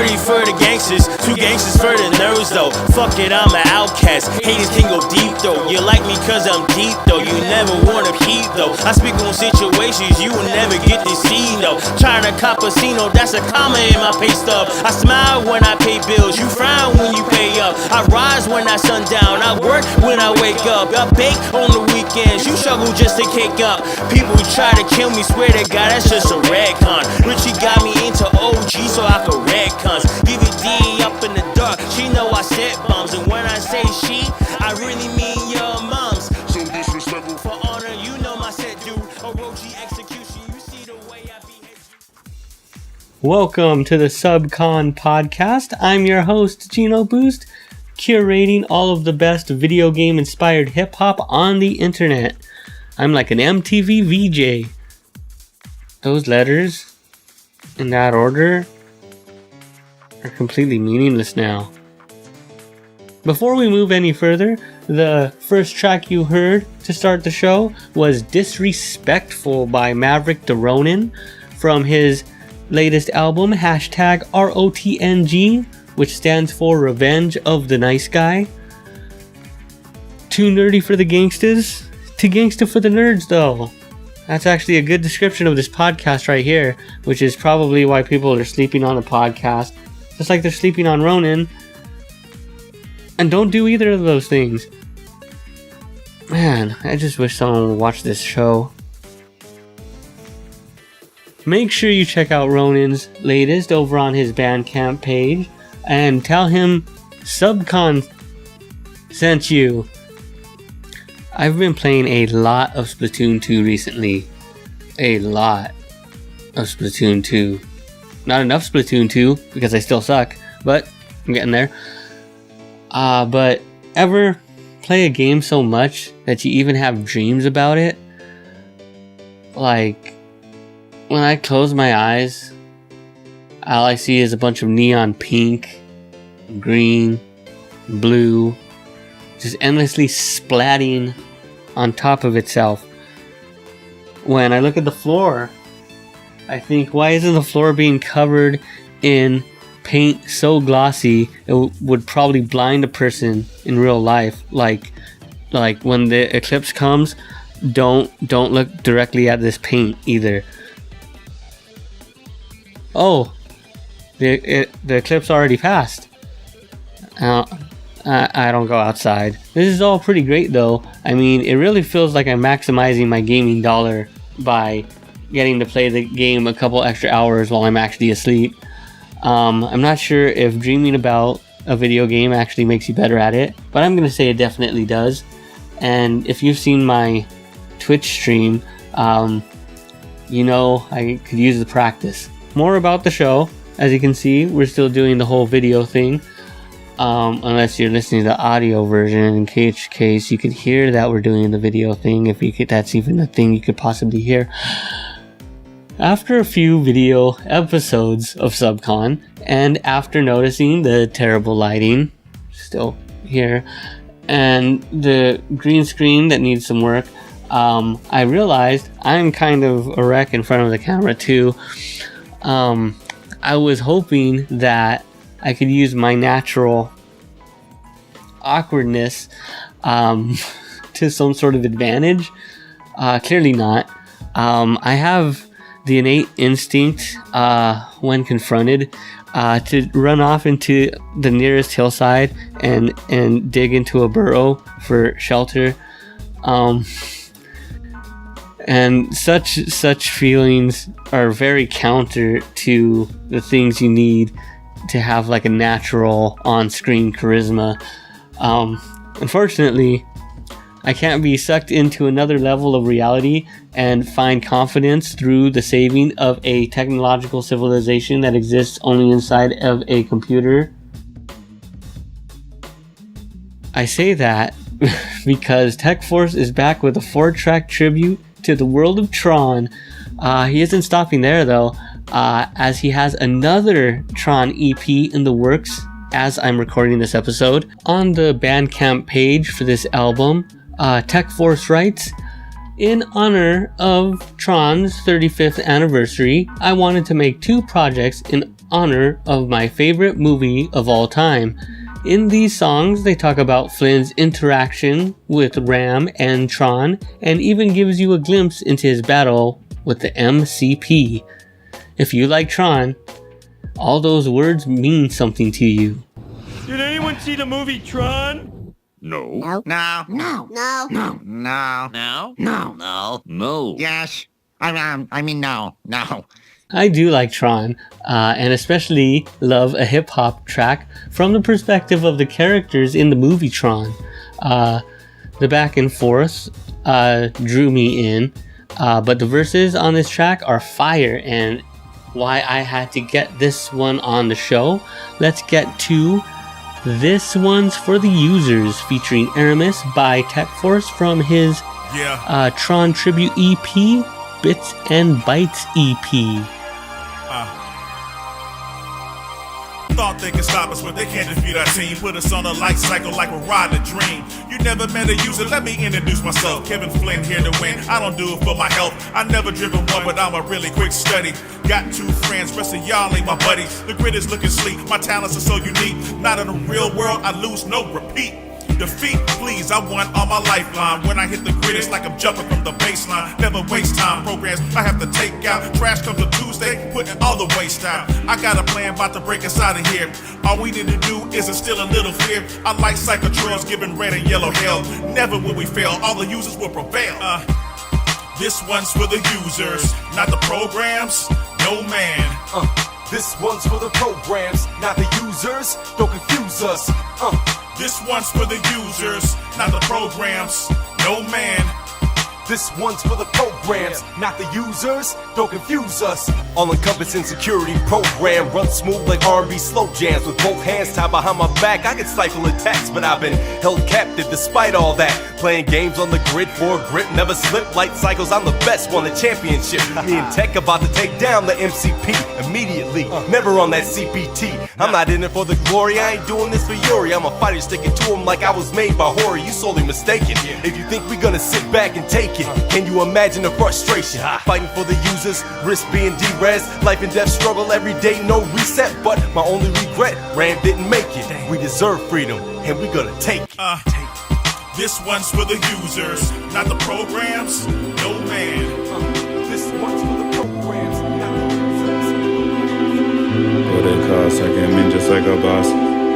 30 for the gangsters, 2 gangsters for the nerds though. Fuck it, I'm an outcast. Haters can go deep though. You like me cause I'm deep though. You never wanna peep though. I speak on situations you will never get to see though. Trying to cop a casino, that's a comma in my pay stub. I smile when I pay bills, you frown when you pay up. I rise when I sundown, I work when I wake up. I bake on the weekends, you struggle just to cake up. People try to kill me, swear to God, that's just a retcon. Richie got me into OG so I could red cons. Give it D up in the dark, she know I set bombs. And when I say she, I really mean your moms. So disrespectful for honor, you know my set dude. OG execution, you see the way I behave. Welcome to the SUBCON podcast. I'm your host, Gino Boost, curating all of the best video game inspired hip hop on the internet. I'm like an MTV VJ. Those letters, in that order, are completely meaningless now. Before we move any further, the first track you heard to start the show was Disrespectful by Maverick the Ronin from his latest album, #ROTNG, which stands for Revenge of the Nice Guy. Too nerdy for the gangsters, too gangsta for the nerds though. That's actually a good description of this podcast right here, which is probably why people are sleeping on the podcast, just like they're sleeping on Ronin. And don't do either of those things. Man, I just wish someone would watch this show. Make sure you check out Ronin's latest over on his Bandcamp page and tell him SUBCON sent you. I've been playing a lot of Splatoon 2 recently. A lot of Splatoon 2. Not enough Splatoon 2 because I still suck, but I'm getting there. But ever play a game so much that you even have dreams about it? Like, when I close my eyes, all I see is a bunch of neon pink, green, blue, just endlessly splatting on top of itself. When I look at the floor, I think, why isn't the floor being covered in paint so glossy it would probably blind a person in real life? Like when the eclipse comes, don't look directly at this paint either. Oh, the eclipse already passed. I don't go outside. This is all pretty great though. I mean, it really feels like I'm maximizing my gaming dollar by getting to play the game a couple extra hours while I'm actually asleep. I'm not sure if dreaming about a video game actually makes you better at it, but I'm going to say it definitely does. And if you've seen my Twitch stream, you know I could use the practice. More about the show. As you can see, we're still doing the whole video thing. Unless you're listening to the audio version, in case you could hear that we're doing the video thing, that's even a thing you could possibly hear. After a few video episodes of SUBCON, and after noticing the terrible lighting, still here, and the green screen that needs some work, I realized I'm kind of a wreck in front of the camera too. I was hoping that I could use my natural awkwardness to some sort of advantage. Clearly not. I have the innate instinct when confronted to run off into the nearest hillside and dig into a burrow for shelter. And such feelings are very counter to the things you need to have like a natural on-screen charisma. Unfortunately, I can't be sucked into another level of reality and find confidence through the saving of a technological civilization that exists only inside of a computer. I say that because Tech Force is back with a 4-track tribute to the world of Tron. He isn't stopping there though, as he has another Tron EP in the works as I'm recording this episode. On the Bandcamp page for this album, Tech Force writes, "In honor of Tron's 35th anniversary, I wanted to make 2 projects in honor of my favorite movie of all time. In these songs, they talk about Flynn's interaction with Ram and Tron, and even gives you a glimpse into his battle with the MCP. If you like Tron, all those words mean something to you. Did anyone see the movie Tron? No. No. No. No. No. No. No. No. No. No. No. Yes. I mean, no. No. I do like Tron, and especially love a hip-hop track from the perspective of the characters in the movie Tron. The back and forth drew me in, but the verses on this track are fire, and why I had to get this one on the show. Let's get to This One's for the Users, featuring Aramis by Tech Force from his Tron Tribute EP, Bits and Bytes EP. Thought they could stop us, but they can't defeat our team. Put us on a life cycle like we're riding a dream. You never met a user, let me introduce myself. Kevin Flynn here to win, I don't do it for my health. I never driven one, but I'm a really quick study. Got 2 friends, rest of y'all ain't my buddies. The grid is looking sleek, my talents are so unique. Not in the real world, I lose, no repeat. Defeat, please, I want all my lifeline. When I hit the grid, it's like I'm jumping from the baseline. Never waste time, programs I have to take out. Trash comes on Tuesday, putting all the waste out. I got a plan, about to break us out of here. All we need to do is instill a little fear. I like psychotrails, giving red and yellow hell. Never will we fail, all the users will prevail. This one's for the users, not the programs. No man. This one's for the programs, not the users. Don't confuse us. This one's for the users, not the programs. No man. This one's for the programs, not the users. Don't confuse us. All-encompassing security program runs smooth like R&B slow jams. With both hands tied behind my back, I can stifle attacks, but I've been held captive despite all that. Playing games on the grid for a grip, never slip. Light cycles, I'm the best, won the championship. Me and Tech about to take down the MCP immediately. Never on that CPT. I'm not in it for the glory, I ain't doing this for Yuri. I'm a fighter sticking to him like I was made by Hori. You sorely mistaken. If you think we gonna sit back and take it, can you imagine the frustration? Fighting for the users, risk being de-res. Life and death struggle every day, no reset. But my only regret, Ram didn't make it. We deserve freedom, and we gonna take it. This one's for the users, not the programs. No man. This one's for the programs, not the users. What it costs, I came in just like a boss.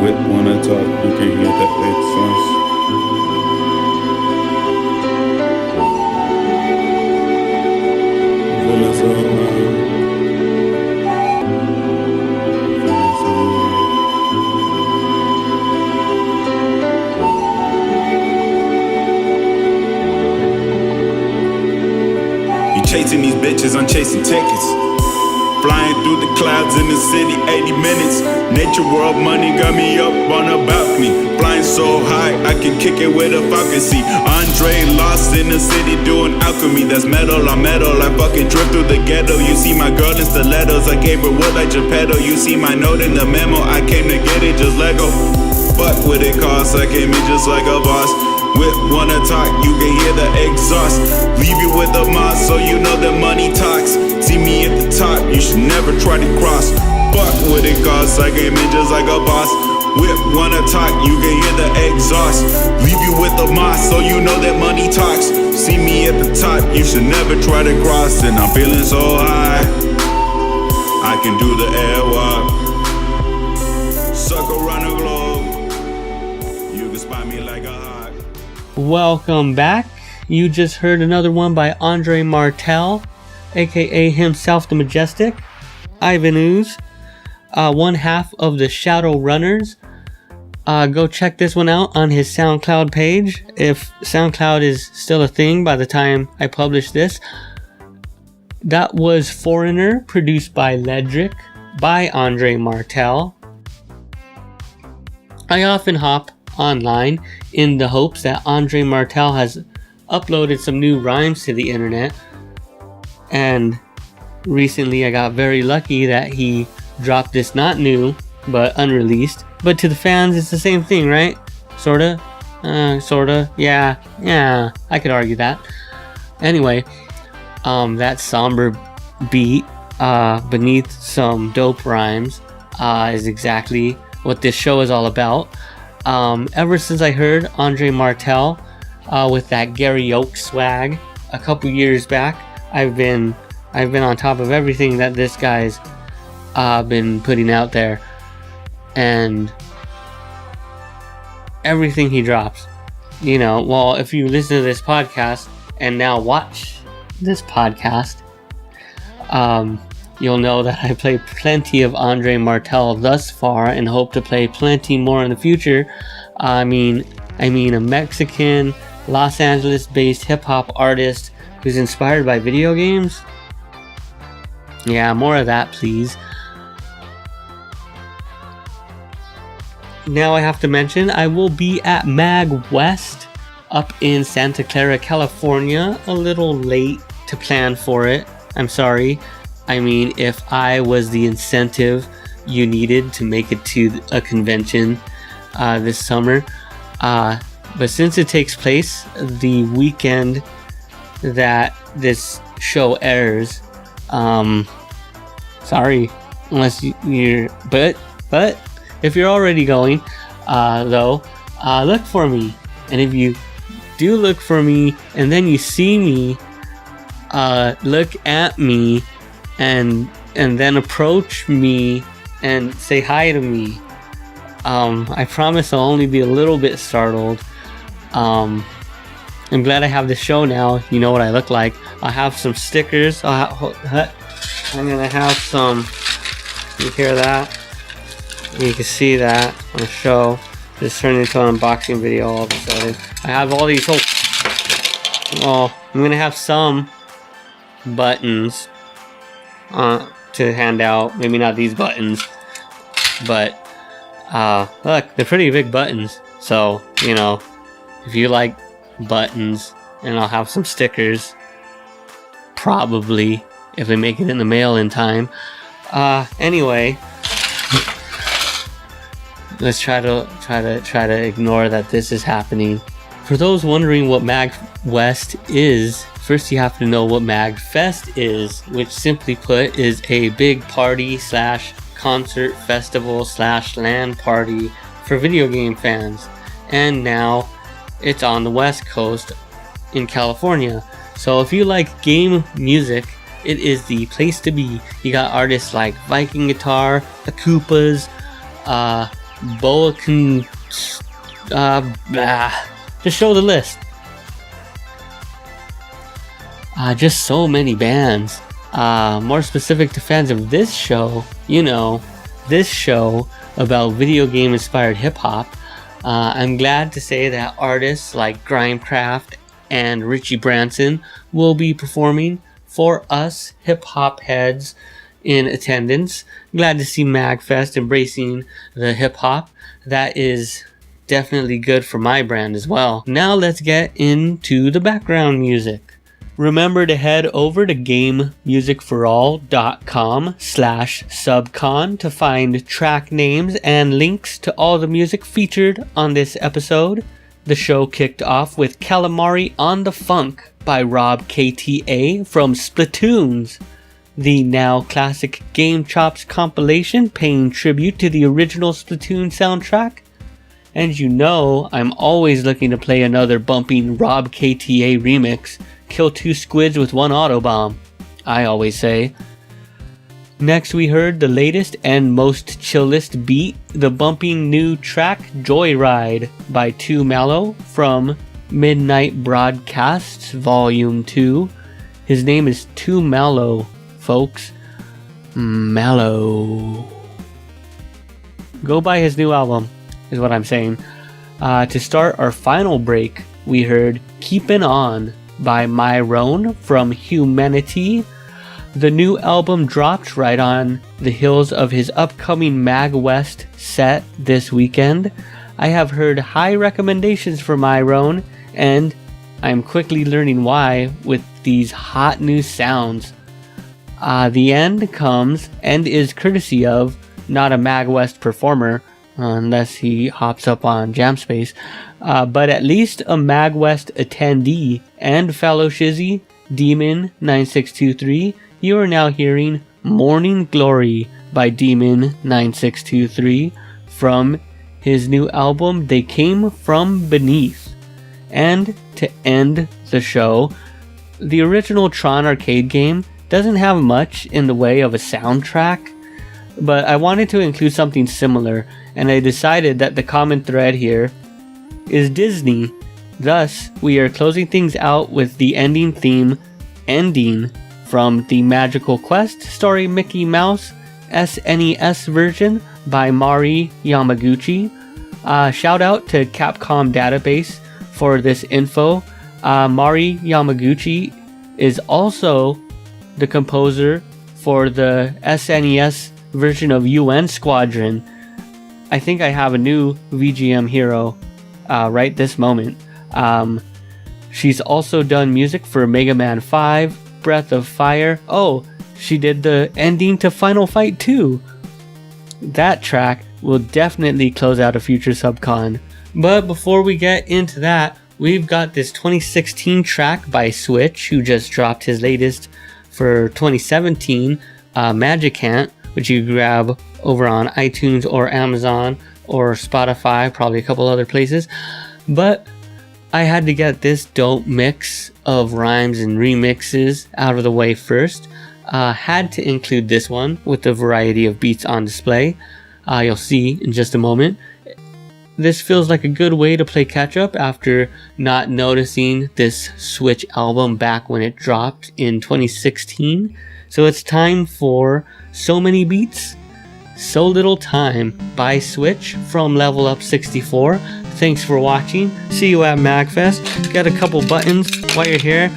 Whip wanna talk, you can hear the exhaust. Feeling so high. Chasing these bitches, I'm chasing tickets. Flying through the clouds in the city, 80 minutes. Nature world money got me up on a balcony. Flying so high, I can kick it with a falcon. See, Andre lost in the city doing alchemy. That's metal on metal, I fucking drip through the ghetto. You see my girl in stilettos, I gave her wood like Geppetto. You see my note in the memo, I came to get it, just Lego. Fuck what it costs, I came in just like a boss. Whip wanna talk, you can hear the exhaust. Leave you with a moss, so you know that money talks. See me at the top, you should never try to cross. Fuck what it costs, I came in just like a boss. Whip wanna talk, you can hear the exhaust. Leave you with a moss, so you know that money talks. See me at the top, you should never try to cross. And I'm feeling so high, I can do the airwalk. Suck around the globe, you can spot me like a hawk. Welcome back. You just heard another one by Andre Martel, aka himself the Majestic, Ivan Ooze, one half of the Shadow Runners. Go check this one out on his SoundCloud page, if SoundCloud is still a thing by the time I publish this. That was Foreigner, produced by Ledric, by Andre Martel. I often hop online in the hopes that Andre Martel has uploaded some new rhymes to the internet, and recently I got very lucky that he dropped this not new but unreleased, but to the fans it's the same thing, right? Sorta, yeah, I could argue that. Anyway, that somber beat beneath some dope rhymes is exactly what this show is all about. Ever since I heard Andre Martel with that Gary Oak swag a couple years back, I've been on top of everything that this guy's been putting out there, and everything he drops. You know, well, if you listen to this podcast and now watch this podcast, you'll know that I played plenty of Andre Martel thus far and hope to play plenty more in the future. I mean a Mexican, Los Angeles-based hip-hop artist who's inspired by video games. Yeah, more of that, please. Now I have to mention I will be at MAGWest up in Santa Clara, California. A little late to plan for it. I'm sorry. I mean, if I was the incentive you needed to make it to a convention this summer. But since it takes place the weekend that this show airs, sorry, unless you're, but if you're already going, though, look for me. And if you do look for me and then you see me, look at me and then approach me and say hi to me. I promise I'll only be a little bit startled. I'm glad I have the show now. You know what I look like. I'll have some stickers. I'm gonna have some. You hear that? You can see that on the show. Just turned into an unboxing video all of a sudden. I have all these whole. Well, I'm gonna have some buttons to hand out. Maybe not these buttons, but look, they're pretty big buttons. So, you know, if you like buttons, and I'll have some stickers, probably, if they make it in the mail in time. Anyway, let's try to ignore that this is happening. For those wondering what MAGWest is, first you have to know what MAGFest is, which simply put is a big party / concert festival / LAN party for video game fans. And now it's on the West Coast in California. So if you like game music, it is the place to be. You got artists like Viking Guitar, the Koopas, Boacan, just show the list. Just so many bands. More specific to fans of this show, you know, this show about video game inspired hip hop. I'm glad to say that artists like Grimecraft and Richie Branson will be performing for us hip hop heads in attendance. Glad to see MAGFest embracing the hip hop. That is definitely good for my brand as well. Now let's get into the background music. Remember to head over to gamemusicforall.com/SUBCON to find track names and links to all the music featured on this episode. The show kicked off with Calamari on the Funk by Rob KTA from Splatoon's, the now classic Game Chops compilation paying tribute to the original Splatoon soundtrack. And you know I'm always looking to play another bumping Rob KTA remix. Kill 2 squids with 1 autobomb, I always say. Next we heard the latest and most chillest beat, the bumping new track Joyride by 2 Mallow from Midnight Broadcasts Volume 2. His name is 2 Mallow, folks. Mallow. Go buy his new album, is what I'm saying. To start our final break, we heard Keepin' On by Myron from Humanity. The new album dropped right on the heels of his upcoming MAGWest set this weekend. I have heard high recommendations for Myron, and I'm quickly learning why with these hot new sounds. The end comes and is courtesy of not a MAGWest performer, unless he hops up on Jamspace, but at least a MAGWest attendee and fellow Shizzy, Demon9623. You are now hearing Morning Glory by Demon9623 from his new album, They Came From Beneath. And to end the show, the original Tron arcade game doesn't have much in the way of a soundtrack, but I wanted to include something similar, and I decided that the common thread here is Disney. Thus, we are closing things out with the ending theme, Ending, from the Magical Quest story Mickey Mouse SNES version by Mari Yamaguchi. Shout out to Capcom Database for this info. Mari Yamaguchi is also the composer for the SNES version of UN Squadron. I think I have a new VGM hero right this moment. She's also done music for Mega Man 5, Breath of Fire. Oh, she did the ending to Final Fight 2. That track will definitely close out a future SUBCON. But before we get into that, we've got this 2016 track by Switch, who just dropped his latest for 2017, Magic Hand, which you grab over on iTunes or Amazon or Spotify, probably a couple other places. But I had to get this dope mix of rhymes and remixes out of the way first. Had to include this one with the variety of beats on display. You'll see in just a moment. This feels like a good way to play catch up after not noticing this Switch album back when it dropped in 2016. So it's time for So Many Beats, So Little Time by Switch from Level Up 64. Thanks for watching. See you at MAGWest. Got a couple buttons while you're here.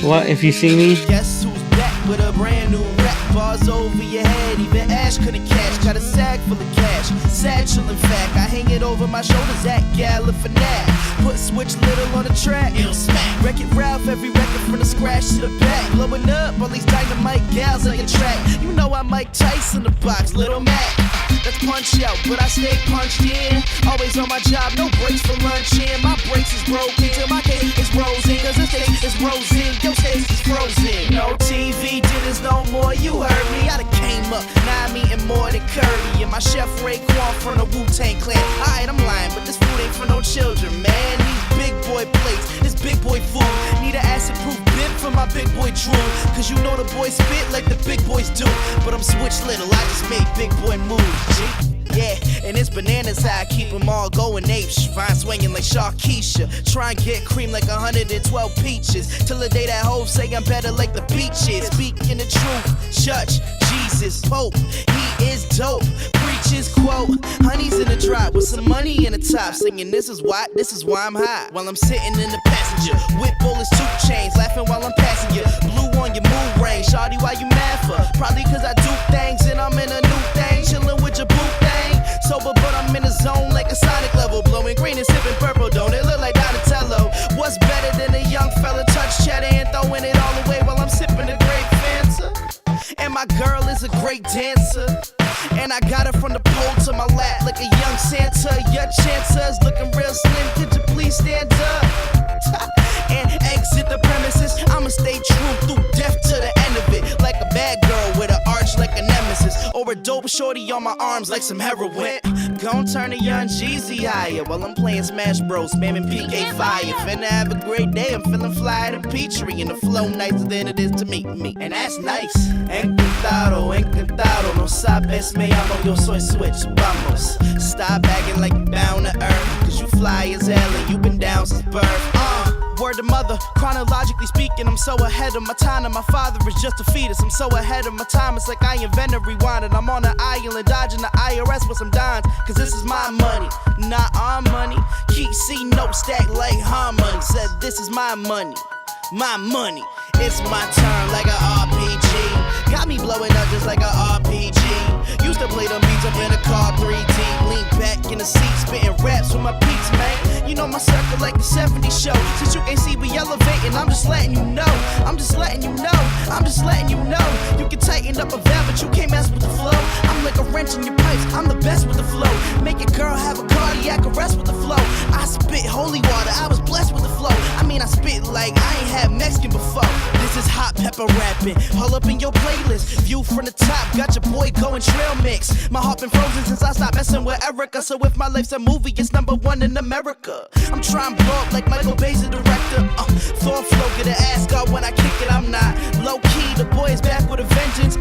What if you see me? Guess who's back with a brand new rap? Bars over your head, even Ash couldn't catch. Got a sack full of cash, satchel in fact. I hang it over my shoulders at Galifianakis. Put Switch Little on the track, it'll smack. Wreck-It Ralph, every record from the scratch to the back. Blowing up all these dynamite gals on your track. You know I Mike Tyson the box, Little Mac. Let's punch out, but I stay punched in. Always on my job, no breaks for lunch in. My brakes is broken till my cake is frozen. Cause this stage is frozen, your stage is frozen. No TV dinners no more, you heard me. I done came up, now I'm eating more than curry. And my chef Raekwon from the Wu-Tang Clan. Alright, I'm lying, but this food ain't for no children, man. These big boy plates, this big boy food. Need an acid-proof bib for my big boy drool. Cause you know the boys spit like the big boys do. But I'm Switch Little, I just made big boy moves, G. Yeah, and it's bananas how I keep them all going apes. Fine swinging like Sharkeisha. Try and get cream like 112 peaches. Till the day that hoes say I'm better like the beaches. Speaking the truth, Church, Jesus, Pope, he is dope. Preaches quote, honey's in the drop with some money in the top. Singing this is why I'm high. While I'm sitting in the passenger. Whip bullets, 2 chains, laughing while I'm passing you. Blue on your mood ring, shawty why you mad for? Probably cause I do things and I'm in a new thing. Chillin' with your boo thing. Sober, but I'm in the zone like a Sonic level. Blowing green and sipping purple, don't it look like Donatello? What's better than a young fella touch cheddar and throwing it all away while I'm sipping a grape Fanta? And my girl is a great dancer. And I got her from the pole to my lap like a young Santa. Your chances looking real slim, could you please stand up? And exit the premises. I'ma stay true through death to the end of it. Like a bad girl with an arch like a nemesis. Or a dope shorty on my arms like some heroin. Gon' turn a young Jeezy higher while I'm playing Smash Bros, spamming PK Fire. Finna have a great day, I'm feeling fly and peachy. And the flow nicer than it is to meet me. And that's nice. Encantado, encantado. No sabes me llamo, yo soy Switch, vamos. Stop acting like you bound to earth. Cause you fly as hell and you been down since birth. Word to mother, chronologically speaking, I'm so ahead of my time and my father is just a fetus. I'm so ahead of my time, it's like I invented rewind. And I'm on an island dodging the IRS with some dimes. Cause this is my money, not our money. Keep C note stack like harmony. Said this is my money, my money. It's my turn like a RPG. Got me blowing up just like a RPG. Used to play them beats up in a car 3D. Lean back in the seat, spitting raps with my beats, man. You know my circle like the 70s show. Since you can't see we elevating, I'm just letting you know. I'm just letting you know. I'm just letting you know. You can tighten up a valve, but you can't mess with the flow. I'm like a wrench in your pipes. I'm the best with the flow. Make a girl have a cardiac arrest with the flow. I spit holy water. I was blessed with the flow. I mean, I spit like I ain't had Mexican before. This This is hot pepper rapping, all up in your playlist. View from the top, got your boy going trail mix. My heart been frozen since I stopped messing with Erica. So if my life's a movie, it's #1 in America. I'm trying to blow up like Michael Bay's the director. Thought flow, get an ass guard when I kick it. I'm not low key, the boy is back with a vengeance.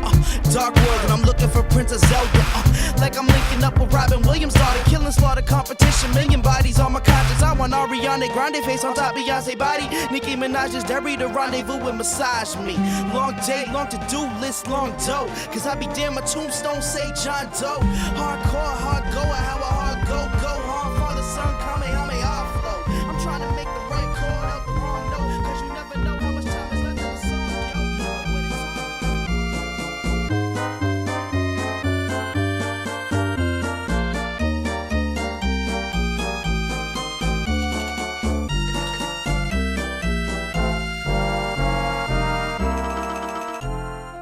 Dark world, and I'm looking for Princess Zelda. Like I'm linking up with Robin Williams, started killing, slaughter competition. Million bodies on my conscience. I want Ariana Grande face on top Beyonce body. Nicki Minaj's dairy to rendezvous and massage me. Long day, long to-do list, long dough. Cause I be damn, my tombstone say John Doe. Hardcore, hard goer, how a hard go hard. Father, son, Kamehameha flow. I'm trying to make the right chord out the wrong note. Cause you never know how much time is left in the song,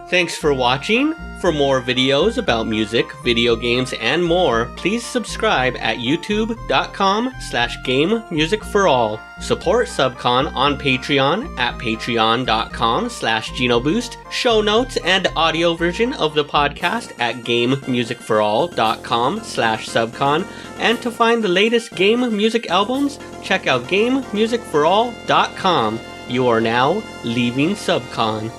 Thanks for watching. For more videos about music, video games, and more, please subscribe at youtube.com/GameMusicForAll. Support SUBCON on Patreon at patreon.com/GenoBoost. Show notes and audio version of the podcast at GameMusicForAll.com/SUBCON. And to find the latest game music albums, check out GameMusicForAll.com. You are now leaving SUBCON.